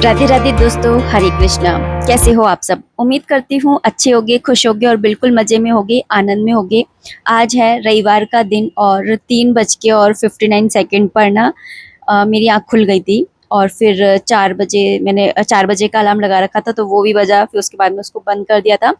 राधे राधे दोस्तों, हरे कृष्णा। कैसे हो आप सब? उम्मीद करती हूँ अच्छे होगे, खुश होगे और बिल्कुल मज़े में होगे, आनंद में होगे। आज है रविवार का दिन और 3:59 पर ना मेरी आँख खुल गई थी। और फिर 4 बजे मैंने 4 बजे का अलार्म लगा रखा था, तो वो भी बजा। फिर उसके बाद में उसको बंद कर दिया था।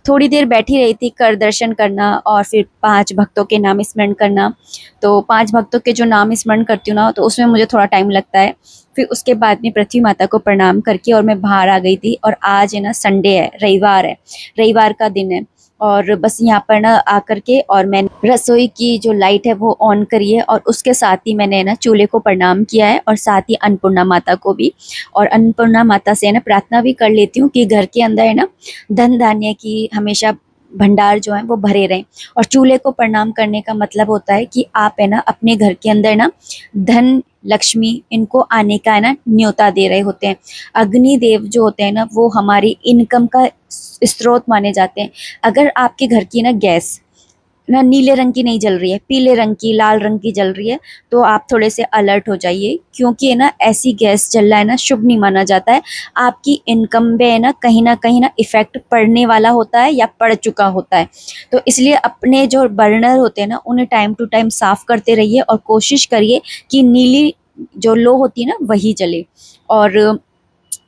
थोड़ी देर बैठी रही थी, कर दर्शन करना और फिर 5 भक्तों के नाम स्मरण करना। तो 5 भक्तों के जो नाम स्मरण करती हूँ ना, तो उसमें मुझे थोड़ा टाइम लगता है। फिर उसके बाद में पृथ्वी माता को प्रणाम करके और मैं बाहर आ गई थी। और आज है ना संडे है, रविवार है, रविवार का दिन है। और बस यहाँ पर ना आकर के और मैंने रसोई की जो लाइट है वो ऑन करी है, और उसके साथ ही मैंने ना चूल्हे को प्रणाम किया है, और साथ ही अन्नपूर्णा माता को भी। और अन्नपूर्णा माता से ना प्रार्थना भी कर लेती हूँ कि घर के अंदर है ना धन धान्य की हमेशा भंडार जो है वो भरे रहें। और चूल्हे को प्रणाम करने का मतलब होता है कि आप है ना अपने घर के अंदर ना धन, लक्ष्मी, इनको आने का है ना न्योता दे रहे होते हैं। अग्नि देव जो होते हैं ना, वो हमारी इनकम का स्रोत माने जाते हैं। अगर आपके घर की ना गैस ना नीले रंग की नहीं जल रही है, पीले रंग की, लाल रंग की जल रही है, तो आप थोड़े से अलर्ट हो जाइए, क्योंकि है ना ऐसी गैस जलना है ना शुभ नहीं माना जाता है। आपकी इनकम पे है ना कहीं ना इफेक्ट पड़ने वाला होता है या पड़ चुका होता है। तो इसलिए अपने जो बर्नर होते हैं ना, उन्हें टाइम टू टाइम साफ करते रहिए और कोशिश करिए कि नीली जो लो होती है ना वही जले। और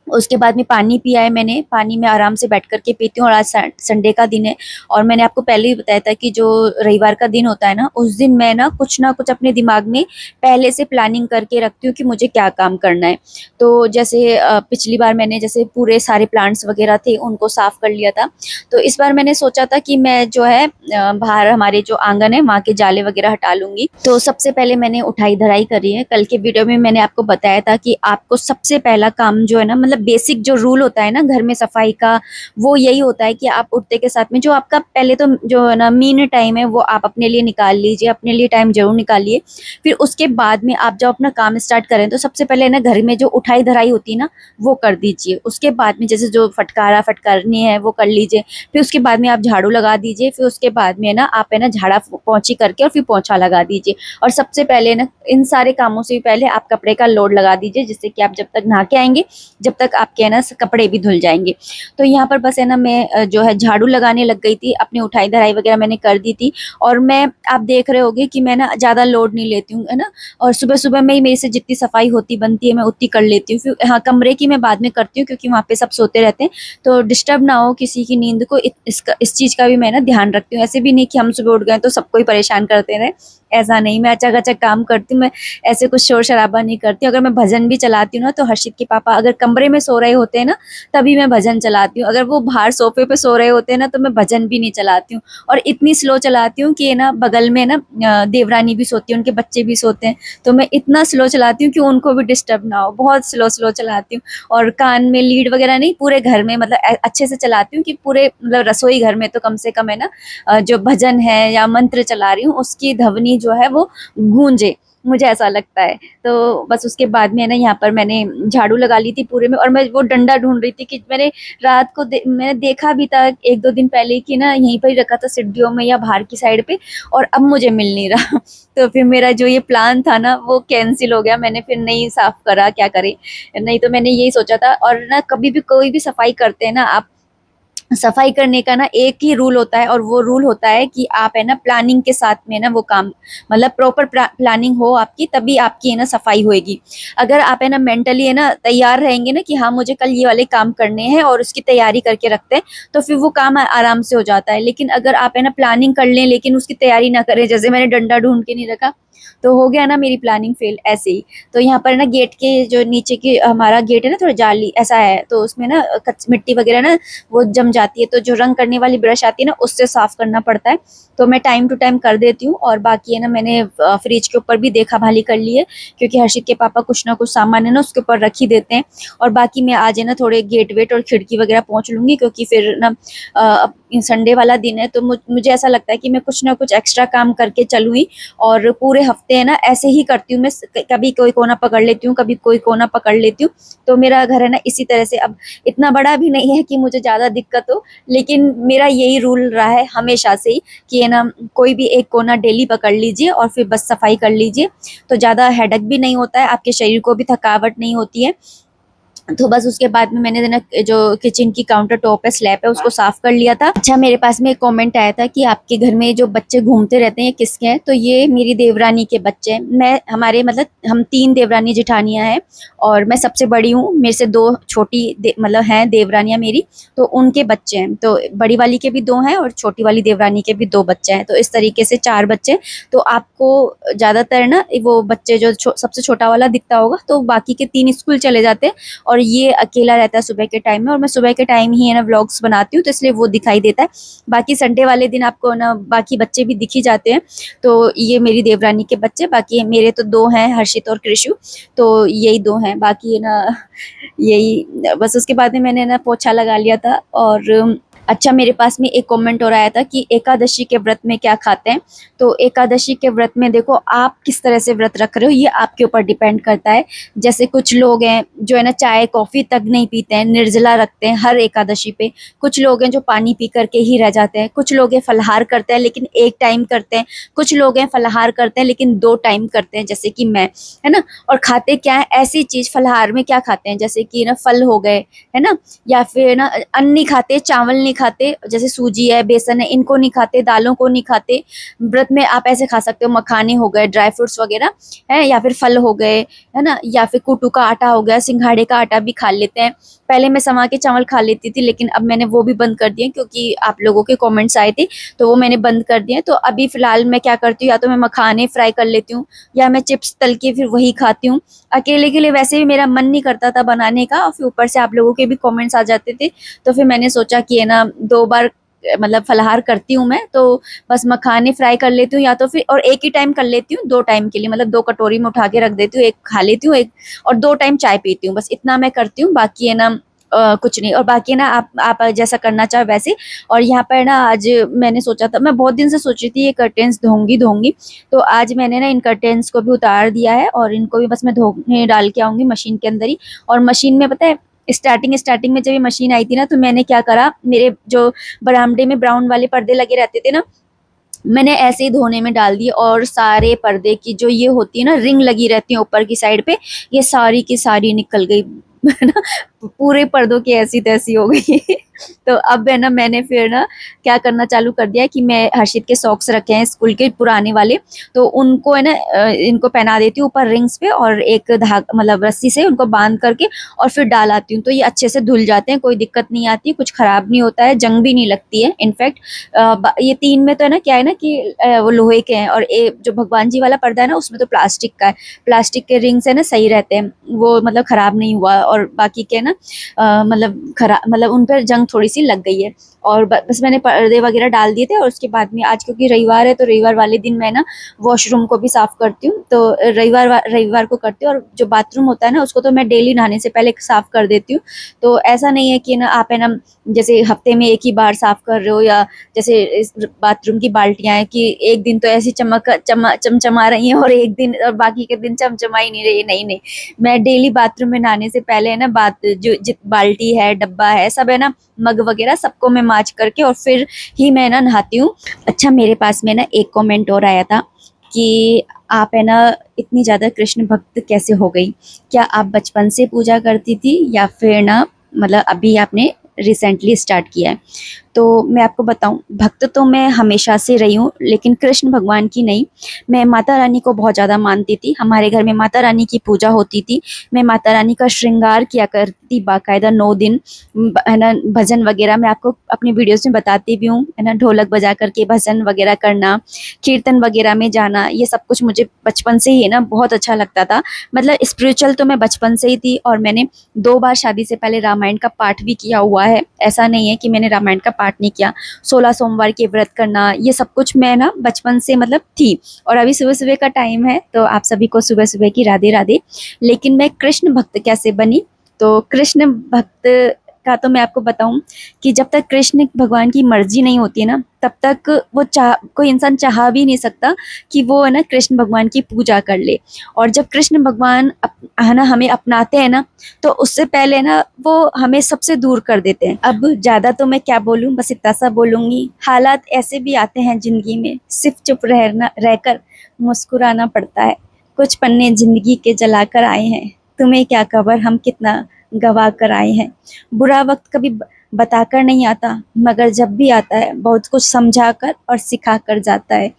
उसके बाद में पानी पिया है मैंने। पानी में आराम से बैठ कर के पीती हूँ। और आज संडे का दिन है, और मैंने आपको पहले ही बताया था कि जो रविवार का दिन होता है ना, उस दिन मैं ना कुछ अपने दिमाग में पहले से प्लानिंग करके रखती हूँ कि मुझे क्या काम करना है। तो जैसे पिछली बार मैंने जैसे पूरे सारे प्लांट्स वगैरह थे उनको साफ कर लिया था। तो इस बार मैंने सोचा था कि मैं जो है बाहर हमारे जो आंगन है वहाँ के जाले वगैरह हटा लूंगी। तो सबसे पहले मैंने उठाई धराई करी है। कल के वीडियो में मैंने आपको बताया था कि आपको सबसे पहला काम जो है ना, मतलब बेसिक जो रूल होता है ना घर में सफाई का, वो यही होता है कि आप उठते के साथ में जो आपका पहले तो जो है ना मीन टाइम है वो आप अपने लिए निकाल लीजिए, अपने लिए टाइम जरूर निकालिए। फिर उसके बाद में आप जब अपना काम स्टार्ट करें तो सबसे पहले ना घर में जो उठाई धराई होती है ना वो कर दीजिए। उसके बाद में जैसे जो फटकारा फटकारनी है वो कर लीजिए। फिर उसके बाद में आप झाड़ू लगा दीजिए। फिर उसके बाद में ना आप है ना झाड़ा पोंछी करके और फिर पोंछा लगा दीजिए। और सबसे पहले ना इन सारे कामों से भी पहले आप कपड़े का लोड लगा दीजिए, जिससे कि आप जब तक नहा के आएंगे जब तक आपके है ना कपड़े भी धुल जाएंगे। तो यहाँ पर बस है ना मैं जो है झाड़ू लगाने लग गई थी, अपनी उठाई धराई वगैरह मैंने कर दी थी। और मैं, आप देख रहे होगे कि मैं ना ज़्यादा लोड नहीं लेती हूँ है ना। और सुबह सुबह में ही मेरे से जितनी सफाई होती बनती है मैं उतनी कर लेती हूँ। फिर हाँ, कमरे की मैं बाद में करती हूँ, क्योंकि वहाँ पे सब सोते रहते हैं, तो डिस्टर्ब ना हो किसी की नींद को। इस चीज़ का भी मैं ना ध्यान रखती हूँ। ऐसे भी नहीं कि हम सुबह उठ गए तो सबको ही परेशान करते रहे, ऐसा नहीं। मैं अचाक अचाक काम करती हूँ, मैं ऐसे कुछ शोर शराबा नहीं करती हूँ। अगर मैं भजन भी चलाती हूँ ना, तो हर्षित के पापा अगर कमरे में सो रहे होते हैं ना तभी मैं भजन चलाती हूँ। अगर वो बाहर सोफे पे सो रहे होते हैं ना तो मैं भजन भी नहीं चलाती हूँ। और इतनी स्लो चलाती हूँ कि ना बगल में ना देवरानी भी सोती है, उनके बच्चे भी सोते हैं, तो मैं इतना स्लो चलाती हूँ कि उनको भी डिस्टर्ब ना हो। बहुत स्लो स्लो चलाती हूँ। और कान में लीड वगैरह नहीं, पूरे घर में मतलब अच्छे से चलाती हूँ कि पूरे मतलब रसोई घर में तो कम से कम है ना जो भजन है या मंत्र चला रही हूँ उसकी ध्वनि जो है वो गूंजे, मुझे ऐसा लगता है। तो बस उसके बाद में है ना यहाँ पर मैंने झाड़ू लगा ली थी पूरे में। और मैं वो डंडा ढूंढ रही थी कि मैंने रात को मैंने देखा भी था 1-2 दिन पहले कि ना यहीं पर ही रखा था सीढ़ियों में या बाहर की साइड पे, और अब मुझे मिल नहीं रहा। तो फिर मेरा जो ये प्लान था ना वो कैंसिल हो गया। मैंने फिर नहीं साफ करा, क्या करे। नहीं तो मैंने यही सोचा था। और ना कभी भी कोई भी सफाई करते हैं ना आप, सफाई करने का ना एक ही रूल होता है, और वो रूल होता है कि आप है ना प्लानिंग के साथ में ना वो काम, मतलब प्रॉपर प्लानिंग हो आपकी, तभी आपकी है ना सफाई होएगी। अगर आप है ना मेंटली है ना तैयार रहेंगे ना कि हाँ मुझे कल ये वाले काम करने हैं और उसकी तैयारी करके रखते हैं, तो फिर वो काम आराम से हो जाता है। लेकिन अगर आप है ना प्लानिंग कर लें लेकिन उसकी तैयारी ना करें, जैसे मैंने डंडा ढूंढ के नहीं रखा, तो हो गया ना मेरी प्लानिंग फेल ऐसे ही। तो यहाँ पर ना गेट के जो नीचे की हमारा गेट है ना थोड़ा जाली ऐसा है, तो उसमें ना मिट्टी वगैरह ना वो जम जाती है, तो जो रंग करने वाली ब्रश आती है ना उससे साफ करना पड़ता है। तो मैं टाइम टू टाइम कर देती हूँ। और बाकी है ना मैंने फ्रिज के ऊपर भी देखा भाली कर ली है, क्योंकि हर्षित के पापा कुछ ना कुछ सामान है ना उसके ऊपर रख ही देते हैं। और बाकी मैं आज है ना थोड़े गेट वेट और खिड़की वगैरह पहुंच लूंगी, क्योंकि फिर ना संडे वाला दिन है, तो मुझे ऐसा लगता है कि मैं कुछ ना कुछ एक्स्ट्रा काम करके चलूँ ही। और पूरे हफ्ते है ना ऐसे ही करती हूँ मैं, कभी कोई कोना पकड़ लेती हूँ, कभी कोई कोना पकड़ लेती हूँ। तो मेरा घर है ना इसी तरह से, अब इतना बड़ा भी नहीं है कि मुझे ज़्यादा दिक्कत हो, लेकिन मेरा यही रूल रहा है हमेशा से ही कि है ना कोई भी एक कोना डेली पकड़ लीजिए और फिर बस सफाई कर लीजिए, तो ज़्यादा हेडेक भी नहीं होता है, आपके शरीर को भी थकावट नहीं होती है। तो बस उसके बाद में मैंने ना जो किचन की काउंटर टॉप है, स्लैब है, उसको साफ कर लिया था। अच्छा, मेरे पास में एक कमेंट आया था कि आपके घर में जो बच्चे घूमते रहते हैं किसके हैं, तो ये मेरी देवरानी के बच्चे हैं। मैं हमारे मतलब हम 3 देवरानी जेठानियां हैं और मैं सबसे बड़ी हूँ। मेरे से 2 छोटी मतलब हैं देवरानियां मेरी, तो उनके बच्चे हैं। तो बड़ी वाली के भी 2 हैं और छोटी वाली देवरानी के भी 2 बच्चे हैं। तो इस तरीके से 4 बच्चे हैं। तो आपको ज्यादातर ना वो बच्चे जो सबसे छोटा वाला दिखता होगा, तो बाकी के 3 स्कूल चले जाते हैं और ये अकेला रहता है सुबह के टाइम में। और मैं सुबह के टाइम ही है ना व्लॉग्स बनाती हूँ, तो इसलिए वो दिखाई देता है। बाकी संडे वाले दिन आपको ना बाकी बच्चे भी दिख ही जाते हैं। तो ये मेरी देवरानी के बच्चे, बाकी मेरे तो 2 हैं, हर्षित और कृषु। तो यही 2 हैं, बाकी है ना यही बस। उसके बाद में मैंने ना पोछा लगा लिया था। और अच्छा, मेरे पास में एक कमेंट और आया था कि एकादशी के व्रत में क्या खाते हैं। तो एकादशी के व्रत में देखो, आप किस तरह से व्रत रख रहे हो ये आपके ऊपर डिपेंड करता है। जैसे कुछ लोग हैं जो है ना चाय कॉफी तक नहीं पीते हैं, निर्जला रखते हैं हर एकादशी पे। कुछ लोग हैं जो पानी पी करके ही रह जाते हैं। कुछ लोग हैं फलाहार करते हैं लेकिन एक टाइम करते हैं। कुछ लोग हैं फलाहार करते हैं लेकिन 2 टाइम करते हैं, जैसे कि मैं, है ना। और खाते क्या है, ऐसी चीज फलाहार में क्या खाते हैं, जैसे कि ना फल हो गए, है ना, या फिर ना अन्न नहीं खाते, चावल नहीं खाते, जैसे सूजी है, बेसन है, इनको नहीं खाते, दालों को नहीं खाते। व्रत में आप ऐसे खा सकते हो, मखाने हो गए, ड्राई फ्रूट्स वगैरह है, या फिर फल हो गए, है ना, या फिर कुटू का आटा हो गया, सिंघाड़े का आटा भी खा लेते हैं। पहले मैं समा के चावल खा लेती थी, लेकिन अब मैंने वो भी बंद कर दिए क्योंकि आप लोगों के कमेंट्स आए थे, तो वो मैंने बंद कर दिए। तो अभी फिलहाल मैं क्या करती हूँ, या तो मैं मखाने फ्राई कर लेती हूँ या मैं चिप्स तल के फिर वही खाती हूँ। अकेले के लिए वैसे भी मेरा मन नहीं करता था बनाने का, और फिर ऊपर से आप लोगों के भी कमेंट्स आ जाते थे। तो फिर मैंने सोचा कि है ना 2 बार मतलब फलाहार करती हूँ मैं, तो बस मखाने फ्राई कर लेती हूँ, या तो फिर और एक ही टाइम कर लेती हूँ 2 टाइम के लिए, मतलब 2 कटोरी में उठा के रख देती हूँ, एक खा लेती हूँ, एक और 2 टाइम चाय पीती हूँ, बस इतना मैं करती हूँ। बाकी है ना कुछ नहीं। और बाकी है ना आप जैसा करना चाहो वैसे। और यहाँ पर ना आज मैंने सोचा था, मैं बहुत दिन से सोच रही थी ये कर्टेन्स धोंगी धोंगी, तो आज मैंने ना इन कर्टेन्स को भी उतार दिया है और इनको भी बस मैं धोने डाल के आऊंगी मशीन के अंदर ही। और मशीन में पता है, स्टार्टिंग में जब ये मशीन आई थी ना, तो मैंने क्या करा, मेरे जो बरामदे में ब्राउन वाले पर्दे लगे रहते थे ना, मैंने ऐसे ही धोने में डाल दिए। और सारे पर्दे की जो ये होती है ना रिंग लगी रहती है ऊपर की साइड पे, ये सारी की सारी निकल गई है ना, पूरे पर्दों की ऐसी तैसी हो गई तो अब है ना मैंने फिर ना क्या करना चालू कर दिया कि मैं हर्षित के सॉक्स रखे हैं स्कूल के पुराने वाले, तो उनको है ना इनको पहना देती हूँ ऊपर रिंग्स पे, और एक धाग मतलब रस्सी से उनको बांध करके और फिर डाल आती हूँ। तो ये अच्छे से धुल जाते हैं, कोई दिक्कत नहीं आती, कुछ खराब नहीं होता है, जंग भी नहीं लगती है। इनफैक्ट ये 3 में तो है ना क्या है ना कि वो लोहे के हैं, और जो भगवान जी वाला पर्दा है ना उसमें तो प्लास्टिक का है। प्लास्टिक के रिंग्स है ना सही रहते हैं, वो मतलब खराब नहीं हुआ। और बाकी के ना मतलब खराब मतलब उन पर जंग थोड़ी सी लग गई है। और बस मैंने पर्दे वगैरह डाल दिए थे। और उसके बाद में आज क्योंकि रविवार है, तो रविवार वाले दिन मैं ना वॉशरूम को भी साफ करती हूँ। तो रविवार को करती हूँ। और जो बाथरूम होता है ना उसको तो मैं डेली नहाने से पहले साफ कर देती हूँ। तो ऐसा नहीं है कि ना आप है ना जैसे हफ्ते में एक ही बार साफ कर रहे हो, या जैसे इस बाथरूम की बाल्टियां हैं कि एक दिन तो ऐसी चमचमा रही हैं और एक दिन और बाकी के दिन चमचमा ही नहीं रही। नहीं नहीं, मैं डेली बाथरूम में नहाने से पहले है ना जो बाल्टी है, डब्बा है, सब है ना, मग वगैरह सबको मैं मांज करके और फिर ही मैं ना नहाती हूँ। अच्छा, मेरे पास में ना एक कमेंट और आया था कि आप है ना इतनी ज्यादा कृष्ण भक्त कैसे हो गई, क्या आप बचपन से पूजा करती थी या फिर ना मतलब अभी आपने रिसेंटली स्टार्ट किया है। तो मैं आपको बताऊं, भक्त तो मैं हमेशा से रही हूँ, लेकिन कृष्ण भगवान की नहीं। मैं माता रानी को बहुत ज़्यादा मानती थी, हमारे घर में माता रानी की पूजा होती थी। मैं माता रानी का श्रृंगार किया करती थी बाकायदा 9 दिन, है ना, भजन वगैरह मैं आपको अपनी वीडियोस में बताती भी हूँ, है ना, ढोलक बजा करके भजन वगैरह करना, कीर्तन वगैरह में जाना, ये सब कुछ मुझे बचपन से ही है ना बहुत अच्छा लगता था। मतलब स्पिरिचुअल तो मैं बचपन से ही थी। और मैंने 2 बार शादी से पहले रामायण का पाठ भी किया हुआ है, ऐसा नहीं है कि मैंने रामायण का पाठ नहीं किया। 16 सोमवार के व्रत करना, ये सब कुछ मैं ना बचपन से मतलब थी। और अभी सुबह सुबह का टाइम है, तो आप सभी को सुबह सुबह की राधे राधे। लेकिन मैं कृष्ण भक्त कैसे बनी, तो कृष्ण भक्त का तो मैं आपको बताऊं कि जब तक कृष्ण भगवान की मर्जी नहीं होती है ना, तब तक वो कोई इंसान चाह भी नहीं सकता कि वो है ना कृष्ण भगवान की पूजा कर ले। और जब कृष्ण भगवान है ना हमें अपनाते हैं ना, तो उससे पहले ना वो हमें सबसे दूर कर देते हैं। अब ज्यादा तो मैं क्या बोलूं, बस इतना सा बोलूंगी, हालात ऐसे भी आते हैं जिंदगी में, सिर्फ चुप रहना रहकर मुस्कुराना पड़ता है। कुछ पन्ने जिंदगी के जलाकर आए हैं, तुम्हें क्या खबर हम कितना गवा कर आए हैं। बुरा वक्त कभी बताकर नहीं आता, मगर जब भी आता है बहुत कुछ समझा कर और सिखा कर जाता है।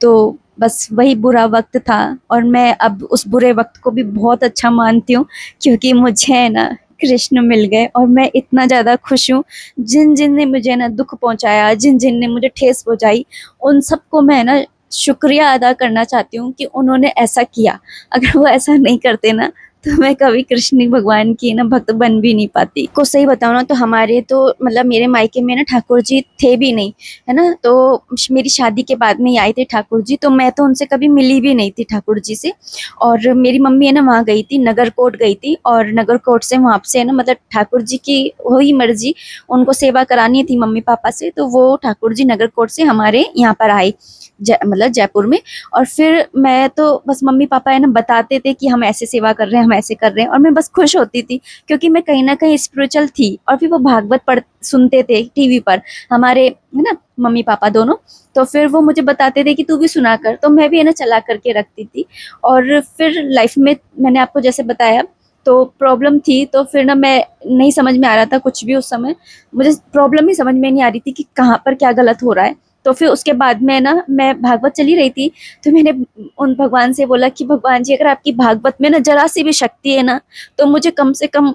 तो बस वही बुरा वक्त था, और मैं अब उस बुरे वक्त को भी बहुत अच्छा मानती हूँ, क्योंकि मुझे है ना कृष्ण मिल गए, और मैं इतना ज़्यादा खुश हूँ। जिन जिन ने मुझे ना दुख पहुंचाया, जिन जिन ने मुझे ठेस पहुंचाई, उन सबको मैं ना शुक्रिया अदा करना चाहती हूँ कि उन्होंने ऐसा किया। अगर वो ऐसा नहीं करते ना, तो मैं कभी कृष्ण भगवान की ना भक्त बन भी नहीं पाती। को सही बताऊँ ना, तो हमारे तो मतलब मेरे मायके में ना ठाकुर जी थे भी नहीं, है ना। तो मेरी शादी के बाद में ही आए थे ठाकुर जी, तो मैं तो उनसे कभी मिली भी नहीं थी ठाकुर जी से। और मेरी मम्मी है ना वहाँ गई थी, नगरकोट गई थी, और नगरकोट से वहाँ से है ना मतलब ठाकुर जी की हुई मर्जी, उनको सेवा करानी थी मम्मी पापा से, तो वो ठाकुर जी नगरकोट से हमारे यहाँ पर आए, मतलब जयपुर में। और फिर मैं तो बस मम्मी पापा है ना बताते थे कि हम ऐसे सेवा कर रहे हैं, हम ऐसे कर रहे हैं, और मैं बस खुश होती थी, क्योंकि मैं कहीं ना कहीं स्पिरिचुअल थी। और फिर वो भागवत पढ़ सुनते थे टीवी पर हमारे, है ना, मम्मी पापा दोनों। तो फिर वो मुझे बताते थे कि तू भी सुना कर, तो मैं भी है ना चला करके रखती थी। और फिर लाइफ में मैंने आपको जैसे बताया, तो प्रॉब्लम थी, तो फिर ना मैं नहीं समझ में आ रहा था कुछ भी उस समय, मुझे प्रॉब्लम ही समझ में नहीं आ रही थी कि कहाँ पर क्या गलत हो रहा है। तो फिर उसके बाद में ना मैं भागवत चली रही थी, तो मैंने उन भगवान से बोला कि भगवान जी, अगर आपकी भागवत में ना जरा सी भी शक्ति है ना, तो मुझे कम से कम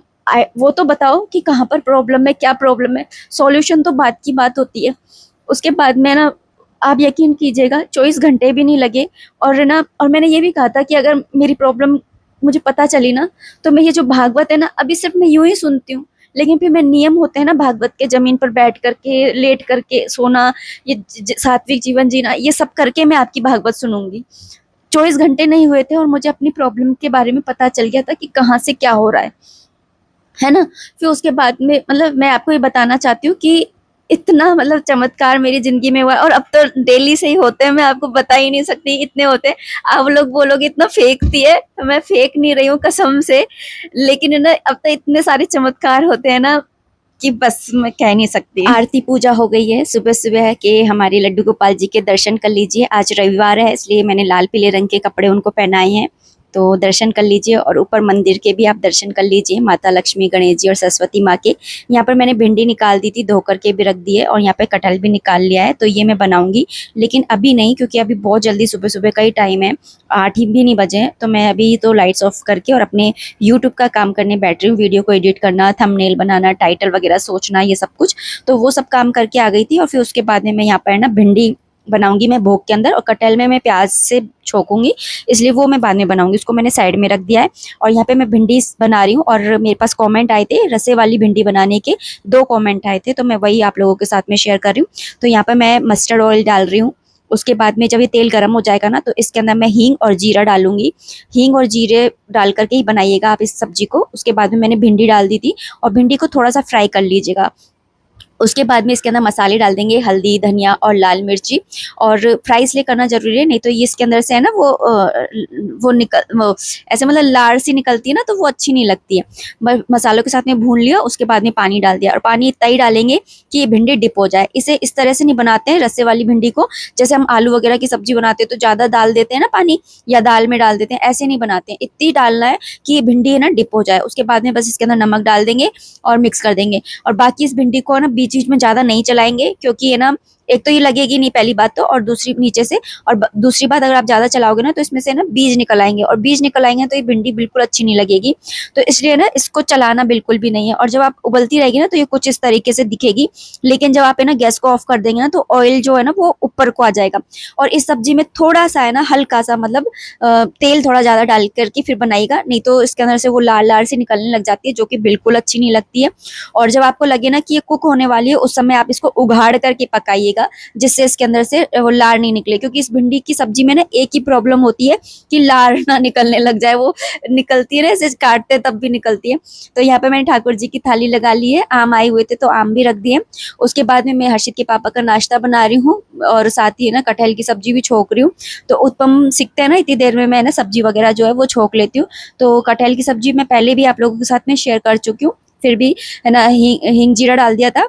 वो तो बताओ कि कहाँ पर प्रॉब्लम है, क्या प्रॉब्लम है। सॉल्यूशन तो बात की बात होती है। उसके बाद में ना, आप यकीन कीजिएगा, 24 घंटे भी नहीं लगे। और ना, और मैंने ये भी कहा था कि अगर मेरी प्रॉब्लम मुझे पता चली ना, तो मैं ये जो भागवत है ना, अभी सिर्फ मैं यूं ही सुनती हूँ, लेकिन फिर मैं नियम होते हैं ना भागवत के, जमीन पर बैठ करके, लेट करके सोना, ये सात्विक जीवन जीना, ये सब करके मैं आपकी भागवत सुनूंगी। 24 घंटे नहीं हुए थे और मुझे अपनी प्रॉब्लम के बारे में पता चल गया था कि कहाँ से क्या हो रहा है ना। फिर उसके बाद में मतलब मैं आपको ये बताना चाहती हूँ कि इतना मतलब चमत्कार मेरी जिंदगी में हुआ है, और अब तो डेली से ही होते हैं, मैं आपको बता ही नहीं सकती इतने होते हैं। आप लोग बोलोगे इतना फेंकती है, तो मैं फेंक नहीं रही हूँ कसम से। लेकिन है ना, अब तो इतने सारे चमत्कार होते हैं ना कि बस मैं कह नहीं सकती। आरती पूजा हो गई है सुबह सुबह के, हमारे लड्डू गोपाल जी के दर्शन कर लीजिए। आज रविवार है, इसलिए मैंने लाल पीले रंग के कपड़े उनको पहनाए हैं, तो दर्शन कर लीजिए। और ऊपर मंदिर के भी आप दर्शन कर लीजिए, माता लक्ष्मी, गणेश जी और सरस्वती माँ के। यहाँ पर मैंने भिंडी निकाल दी थी, धो करके भी रख दी है, और यहाँ पे कटहल भी निकाल लिया है, तो ये मैं बनाऊंगी। लेकिन अभी नहीं, क्योंकि अभी बहुत जल्दी सुबह सुबह का ही टाइम है, 8 ही भी नहीं बजे हैं। तो मैं अभी तो लाइट्स ऑफ करके और अपने यूट्यूब का काम करने बैठ रही हूँ, वीडियो को एडिट करना, थंबनेल बनाना, टाइटल वगैरह सोचना, ये सब कुछ। तो वो सब काम करके आ गई थी, और फिर उसके बाद में मैं यहाँ पर ना भिंडी बनाऊंगी मैं भोग के अंदर, और कटहल में मैं प्याज से छोकूंगी, इसलिए वो मैं बाद में बनाऊंगी, उसको मैंने साइड में रख दिया है। और यहाँ पे मैं भिंडी बना रही हूँ, और मेरे पास कमेंट आए थे रसे वाली भिंडी बनाने के, 2 कमेंट आए थे, तो मैं वही आप लोगों के साथ में शेयर कर रही हूँ। तो यहाँ पे मैं मस्टर्ड ऑयल डाल रही हूँ। उसके बाद में जब ये तेल गर्म हो जाएगा ना, तो इसके अंदर मैं हींग और जीरा डालूंगी। हींग और जीरे डाल करके ही बनाइएगा आप इस सब्जी को। उसके बाद में मैंने भिंडी डाल दी थी, और भिंडी को थोड़ा सा फ्राई कर लीजिएगा। उसके बाद में इसके अंदर मसाले डाल देंगे, हल्दी, धनिया और लाल मिर्ची। और फ्राई इसलिए करना जरूरी है, नहीं तो ये इसके अंदर से है ना वो निकल वो ऐसे मतलब लार सी निकलती है ना, तो वो अच्छी नहीं लगती है। मसालों के साथ में भून लिया, उसके बाद में पानी डाल दिया, और पानी इतना ही डालेंगे कि ये भिंडी डिप हो जाए। इसे इस तरह से नहीं बनाते हैं रस्से वाली भिंडी को, जैसे हम आलू वगैरह की सब्जी बनाते हैं तो ज्यादा डाल देते हैं ना पानी, या दाल में डाल देते हैं, ऐसे नहीं बनाते हैं। इतनी डालना है कि ये भिंडी है ना डिप हो जाए। उसके बाद में बस इसके अंदर नमक डाल देंगे और मिक्स कर देंगे। और बाकी इस भिंडी को ना बीच बीच में ज्यादा नहीं चलाएंगे, क्योंकि ये ना, एक तो ये लगेगी नहीं पहली बात तो, और दूसरी नीचे से, और दूसरी बात, अगर आप ज्यादा चलाओगे ना तो इसमें से ना बीज निकल आएंगे, और बीज निकल आएंगे तो ये भिंडी बिल्कुल अच्छी नहीं लगेगी। तो इसलिए ना इसको चलाना बिल्कुल भी नहीं है। और जब आप उबलती रहेगी ना, तो ये कुछ इस तरीके से दिखेगी। लेकिन जब आप है ना गैस को ऑफ कर देंगे ना, तो ऑयल जो है ना वो ऊपर को आ जाएगा। और इस सब्जी में थोड़ा सा है ना हल्का सा मतलब तेल थोड़ा ज्यादा डाल करके फिर बनाइएगा, नहीं तो इसके अंदर से वो लाल लाल से निकलने लग जाती है, जो कि बिल्कुल अच्छी नहीं लगती है। और जब आपको लगे ना कि ये कुक होने वाली है, उस समय आप इसको उघाड़ करके पकाइएगा, जिससे इसके अंदर से वो लार नहीं निकले। क्योंकि इस भिंडी की सब्जी में ना एक ही प्रॉब्लम होती है कि लार ना निकलने लग जाए, वो निकलती है ना ऐसे काटते तब भी निकलती है। तो यहाँ पे मैंने ठाकुर जी की थाली लगा ली है, आम आए हुए थे तो आम भी रख दिए। उसके बाद में मैं हर्षित के पापा का नाश्ता बना रही हूँ, और साथ ही ना कटहल की सब्जी भी छोक रही हूँ। तो उत्पम सीखते हैं ना, इतनी देर में मैं ना सब्जी वगैरह जो है वो छोक लेती हूँ। तो कटहल की सब्जी मैं पहले भी आप लोगों के साथ में शेयर कर चुकी हूँ, फिर भी है ना हिंग जीरा डाल दिया था।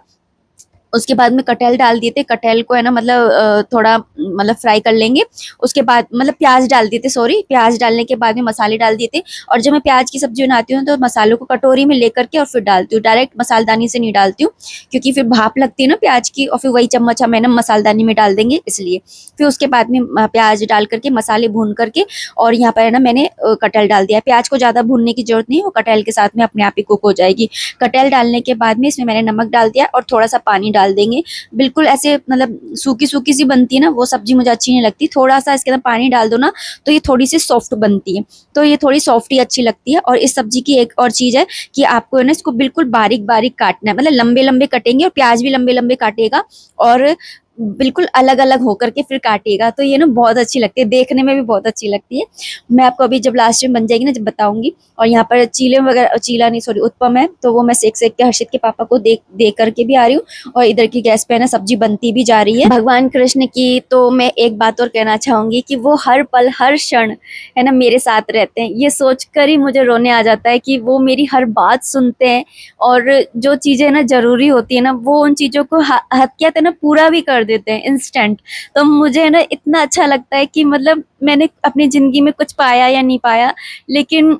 उसके बाद में कटहल डाल दिए थे। कटहल को है ना मतलब थोड़ा मतलब फ्राई कर लेंगे। उसके बाद मतलब प्याज डाल दिए थे, सॉरी, प्याज डालने के बाद में मसाले डाल दिए थे। और जब मैं प्याज की सब्जी बनाती हूँ तो मसालों को कटोरी में लेकर के और फिर डालती हूँ, डायरेक्ट मसालदानी से नहीं डालती हूँ, क्योंकि फिर भाप लगती है ना प्याज की, और फिर वही चम्मच हम है ना मसालदानी में डाल देंगे इसलिए। फिर उसके बाद में प्याज डाल करके मसाले भून करके, और यहाँ पर है ना मैंने कटहल डाल दिया है। प्याज को ज़्यादा भूनने की जरूरत नहीं है, वो कटहल के साथ में अपने आप ही कुक हो जाएगी। कटहल डालने के बाद में इसमें मैंने नमक डाल दिया और थोड़ा सा पानी डाल देंगे। बिल्कुल ऐसे मतलब सूखी सूखी सी बनती है ना वो सब्जी, मुझे अच्छी नहीं लगती। थोड़ा सा इसके अंदर पानी डाल दो ना तो ये थोड़ी सी सॉफ्ट बनती है, तो ये थोड़ी सॉफ्ट ही अच्छी लगती है। और इस सब्जी की एक और चीज़ है कि आपको है ना इसको बिल्कुल बारीक बारीक काटना है, मतलब लंबे लंबे कटेंगे और प्याज भी लंबे लंबे काटेगा, और बिल्कुल अलग अलग होकर के फिर काटेगा, तो ये ना बहुत अच्छी लगती है, देखने में भी बहुत अच्छी लगती है। मैं आपको अभी जब लास्ट में बन जाएगी ना जब बताऊंगी। और यहाँ पर चीले वगैरह, चीला नहीं सॉरी उत्पम है, तो वो मैं सेक सेक के हर्षित के पापा को दे करके भी आ रही हूँ, और इधर की गैस पे है ना सब्जी बनती भी जा रही है। भगवान कृष्ण की तो मैं एक बात और कहना चाहूंगी कि वो हर पल हर क्षण है ना मेरे साथ रहते हैं। ये सोचकर ही मुझे रोने आ जाता है कि वो मेरी हर बात सुनते हैं, और जो चीजें ना जरूरी होती है ना वो उन चीजों को कहते हैं ना पूरा भी कर देते हैं इंस्टेंट। तो मुझे ना इतना अच्छा लगता है कि मतलब मैंने अपनी जिंदगी में कुछ पाया या नहीं पाया, लेकिन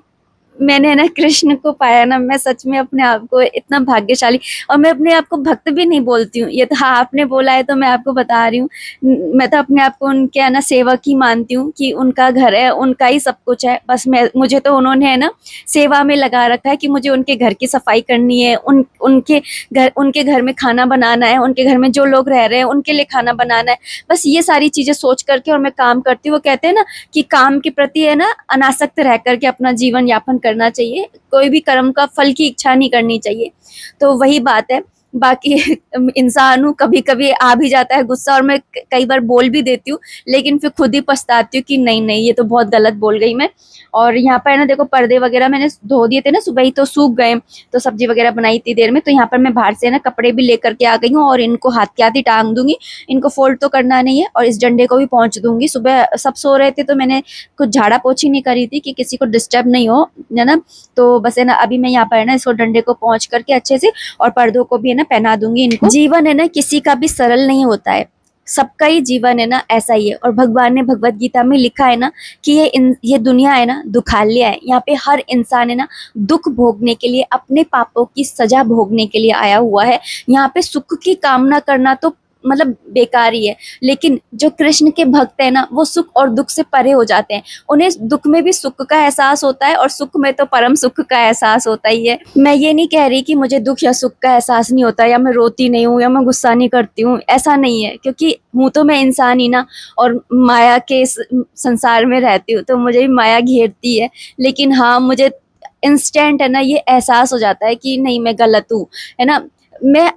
मैंने ना कृष्ण को पाया ना, मैं सच में अपने आप को इतना भाग्यशाली। और मैं अपने आप को भक्त भी नहीं बोलती हूँ, ये तो हाँ आपने बोला है तो मैं आपको बता रही हूँ। मैं तो अपने आप को उनके है ना सेवक ही मानती हूँ, कि उनका घर है, उनका ही सब कुछ है। बस मैं मुझे तो उन्होंने है ना सेवा में लगा रखा है कि मुझे उनके घर की सफाई करनी है, उनके घर में खाना बनाना है, उनके घर में जो लोग रह रहे हैं उनके लिए खाना बनाना है। बस ये सारी चीजें सोच करके और मैं काम करती हूँ। वो कहते हैं ना कि काम के प्रति है ना अनासक्त रह करके अपना जीवन यापन करना चाहिए, कोई भी कर्म का फल की इच्छा नहीं करनी चाहिए। तो वही बात है। बाकी इंसान हूँ, कभी कभी आ भी जाता है गुस्सा, और मैं कई बार बोल भी देती हूँ, लेकिन फिर खुद ही पछताती हूँ कि नहीं नहीं ये तो बहुत गलत बोल गई मैं। और यहाँ पर ना देखो पर्दे वगैरह मैंने धो दिए थे ना सुबह ही, तो सूख गए। तो सब्जी वगैरह बनाई थी देर में, तो यहाँ पर मैं बाहर से ना कपड़े भी लेकर के आ गई हूँ, और इनको हाथ के हाथ ही टांग दूंगी। इनको फोल्ड तो करना नहीं है, और इस डंडे को भी पहुंच दूंगी। सुबह सब सो रहे थे तो मैंने कुछ झाड़ा पोछी नहीं करी थी कि किसी को डिस्टर्ब नहीं हो, है ना। तो बस है ना अभी मैं यहाँ पर है ना इसको डंडे को पहुंच करके अच्छे से, और पर्दों को भी है ना पहना दूंगी इनको। जीवन है ना किसी का भी सरल नहीं होता है, सबका ही जीवन है ना ऐसा ही है। और भगवान ने भगवत गीता में लिखा है ना कि ये दुनिया है ना दुखालय है। यहाँ पे हर इंसान है ना दुख भोगने के लिए, अपने पापों की सजा भोगने के लिए आया हुआ है। यहाँ पे सुख की कामना करना तो मतलब बेकार ही है। लेकिन जो कृष्ण के भक्त है ना वो सुख और दुख से परे हो जाते हैं। उन्हें दुख में भी सुख का एहसास होता है, और सुख में तो परम सुख का एहसास होता ही है। मैं ये नहीं कह रही कि मुझे दुख या सुख का एहसास नहीं होता, या मैं रोती नहीं हूँ, या मैं गुस्सा नहीं करती हूँ, ऐसा नहीं है। क्योंकि हूँ तो मैं इंसान ही ना, और माया के इस संसार में रहती हूँ तो मुझे भी माया घेरती है। लेकिन हाँ मुझे इंस्टेंट है ना ये एहसास हो जाता है कि नहीं मैं गलत हूँ, है ना। मैं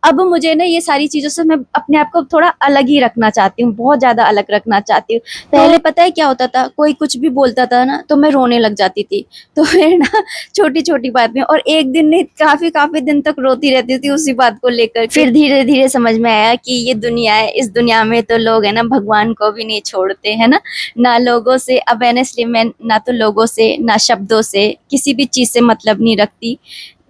अब मुझे ना ये सारी चीजों से मैं अपने आप को थोड़ा अलग ही रखना चाहती हूँ, बहुत ज्यादा अलग रखना चाहती हूँ। पहले पता है क्या होता था, कोई कुछ भी बोलता था ना तो मैं रोने लग जाती थी। तो फिर ना छोटी छोटी बात में, और एक दिन नहीं काफी काफी दिन तक रोती रहती थी उसी बात को लेकर। फिर धीरे धीरे समझ में आया कि ये दुनिया है, इस दुनिया में तो लोग है ना भगवान को भी नहीं छोड़ते, है ना लोगों से। अब है ना इसलिए मैं ना तो लोगों से ना शब्दों से किसी भी चीज से मतलब नहीं रखती,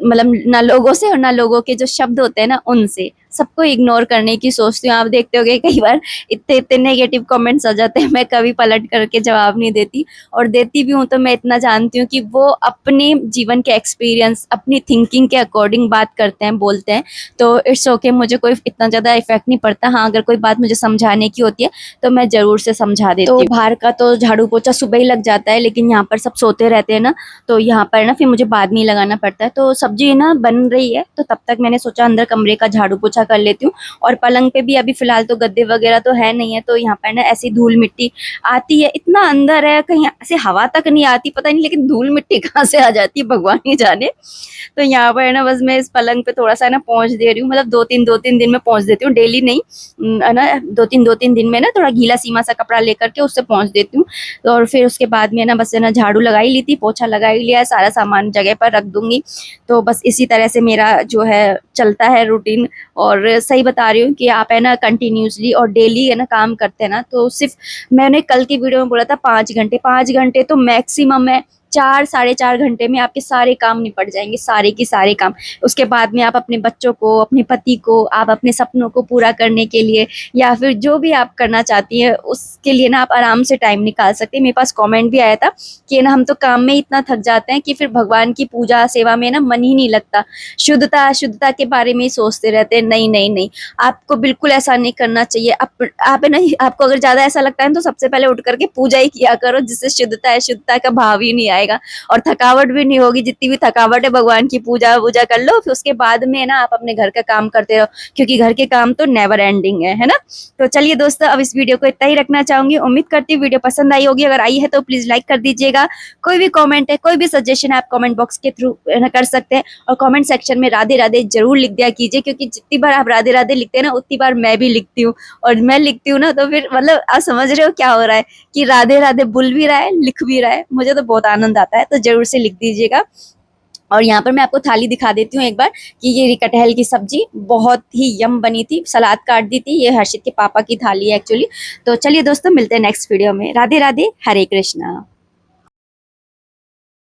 मतलब ना लोगों से और ना लोगों के जो शब्द होते हैं ना उनसे, सबको इग्नोर करने की सोचती हूँ। आप देखते होगे कई बार इतने इतने नेगेटिव कमेंट्स आ जाते हैं, मैं कभी पलट करके जवाब नहीं देती। और देती भी हूँ तो मैं इतना जानती हूँ कि वो अपने जीवन के एक्सपीरियंस, अपनी थिंकिंग के अकॉर्डिंग बात करते हैं, बोलते हैं। तो इट्स ओके, मुझे कोई इतना ज़्यादा इफेक्ट नहीं पड़ता। हाँ अगर कोई बात मुझे समझाने की होती है तो मैं ज़रूर से समझा देती हूँ। तो बाहर का तो झाड़ू पोछा सुबह ही लग जाता है, लेकिन यहाँ पर सब सोते रहते हैं ना, तो यहाँ पर ना फिर मुझे बाद में ही लगाना पड़ता है। तो सब्जी ना बन रही है, तो तब तक मैंने सोचा अंदर कमरे का झाड़ू पोछा कर लेती हूँ। और पलंग पे भी अभी फिलहाल तो गद्दे वगैरह तो है नहीं है, तो यहाँ पर ना ऐसी धूल मिट्टी आती है, इतना अंदर है कहीं ऐसे हवा तक नहीं आती, पता नहीं लेकिन धूल मिट्टी कहाँ से आ जाती है भगवान ही जाने। तो यहाँ पर है ना बस मैं इस पलंग पे थोड़ा सा ना पहुंच दे रही हूँ, मतलब दो तीन दिन में पहुंच देती हूँ, डेली नहीं, है ना दो तीन दिन में ना थोड़ा गीला सीमा सा कपड़ा लेकर के उससे पहुंच देती हूँ। और फिर उसके बाद में ना बस है ना झाड़ू लगा ही ली थी, पोछा लगा ही लिया है, सारा सामान जगह पर रख दूंगी। तो बस इसी तरह से मेरा जो है चलता है रूटीन। और सही बता रही हूँ कि आप है ना कंटिन्यूसली और डेली है ना काम करते हैं ना, तो सिर्फ मैंने कल की वीडियो में बोला था 5 घंटे, 5 घंटे तो मैक्सिमम है। 4 साढ़े 4 घंटे में आपके सारे काम निपट जाएंगे, सारे के सारे काम। उसके बाद में आप अपने बच्चों को, अपने पति को, आप अपने सपनों को पूरा करने के लिए या फिर जो भी आप करना चाहती हैं उसके लिए ना आप आराम से टाइम निकाल सकते हैं। मेरे पास कमेंट भी आया था कि ना हम तो काम में इतना थक जाते हैं कि फिर भगवान की पूजा सेवा में ना मन ही नहीं लगता, शुद्धता अशुद्धता के बारे में ही सोचते रहते हैं। नहीं नहीं नहीं, आपको बिल्कुल ऐसा नहीं करना चाहिए। आप है ना, आपको अगर ज्यादा ऐसा लगता है तो सबसे पहले उठ करके पूजा ही किया करो, जिससे शुद्धता अशुद्धता का भाव ही नहीं आएगा और थकावट भी नहीं होगी। जितनी भी थकावट है भगवान की पूजा वूजा कर लो, फिर उसके बाद में ना आप अपने घर का काम करते रहो, क्योंकि घर के काम तो नेवर एंडिंग है ना। तो चलिए दोस्तों, अब इस वीडियो को इतना ही रखना चाहूंगी। उम्मीद करती हूँ वीडियो पसंद आई होगी। अगर आई है तो प्लीज लाइक कर दीजिएगा। कोई भी कमेंट है, कोई भी सजेशन है, आप कमेंट बॉक्स के थ्रू कर सकते हैं और कमेंट सेक्शन में राधे राधे जरूर लिख दिया कीजिए, क्योंकि जितनी बार आप राधे राधे लिखते हैं ना उतनी बार मैं भी लिखती हूँ, और मैं लिखती हूँ ना तो फिर मतलब आप समझ रहे हो क्या हो रहा है कि राधे राधे बोल भी रहा है, लिख भी रहा है। मुझे तो बहुत आनंद आता है, तो जरूर से लिख दीजिएगा। और यहाँ पर मैं आपको थाली दिखा देती हूँ एक बार कि ये कटहल की सब्जी बहुत ही यम बनी थी, सलाद काट दी थी। ये हर्षित के पापा की थाली है एक्चुअली। तो चलिए दोस्तों, मिलते हैं नेक्स्ट वीडियो में। राधे राधे, हरे कृष्णा।